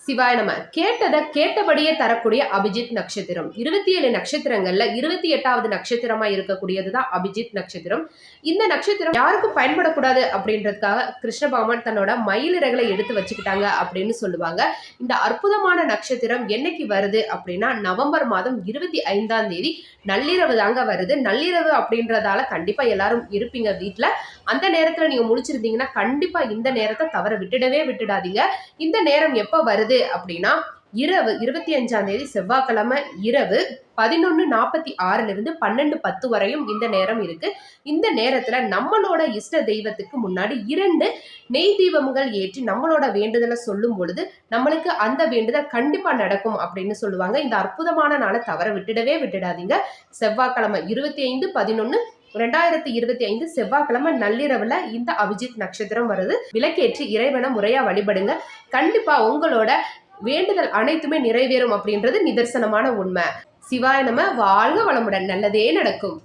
சிவாய நம. கேட்டதை கேட்டபடியே தரக்கூடிய அபிஜித் நட்சத்திரம். 27 நட்சத்திரங்கள்ல 28வது நட்சத்திரமா இருக்கக்கூடியதுதான் அபிஜித் நட்சத்திரம். இந்த நட்சத்திரம் யாருக்கும் பயன்படக்கூடாது அப்படின்றதுக்காக கிருஷ்ண பகவான் தன்னோட மயிலிறகுகளை எடுத்து வச்சுக்கிட்டாங்க அப்படின்னு சொல்லுவாங்க. இந்த அற்புதமான நட்சத்திரம் என்னைக்கு வருது அப்படின்னா நவம்பர் மாதம் 25ஆம் தேதி நள்ளிரவு தாங்க வருது. நள்ளிரவு அப்படின்றதால கண்டிப்பா எல்லாரும் இருப்பீங்க வீட்டுல. அந்த நேரத்துல நீங்க முழிச்சிருந்தீங்கன்னா கண்டிப்பா இந்த நேரத்தை தவற விட்டுடாதீங்க. இந்த நேரம் எப்ப வருது அப்படின்னா இரவு 25ஆம் தேதி செவ்வாய்க்கிழமை இரவு 11:46 இருந்து 12:10 வரையும் இந்த நேரம் இருக்கு. இந்த நேரத்துல நம்மளோட இஷ்ட தெய்வத்துக்கு முன்னாடி 2 நெய் தீபங்கள் ஏற்றி நம்மளோட வேண்டுதலை சொல்லும் பொழுது நம்மளுக்கு அந்த வேண்டுதல் கண்டிப்பா நடக்கும் அப்படின்னு சொல்லுவாங்க. இந்த அற்புதமான நாளை தவற விட்டுடாதீங்க. செவ்வாய்க்கிழமை 25/11/2025 செவ்வாய்க்கிழமை நள்ளிரவுல இந்த அபிஜித் நட்சத்திரம் வருது. விளக்கேற்றி இறைவனை முறையா வழிபடுங்க. கண்டிப்பா உங்களோட வேண்டுதல் அனைத்துமே நிறைவேறும் அப்படின்றது நிதர்சனமான உண்மை. சிவாய நம. வாழ்க வளமுடன். நல்லதே நடக்கும்.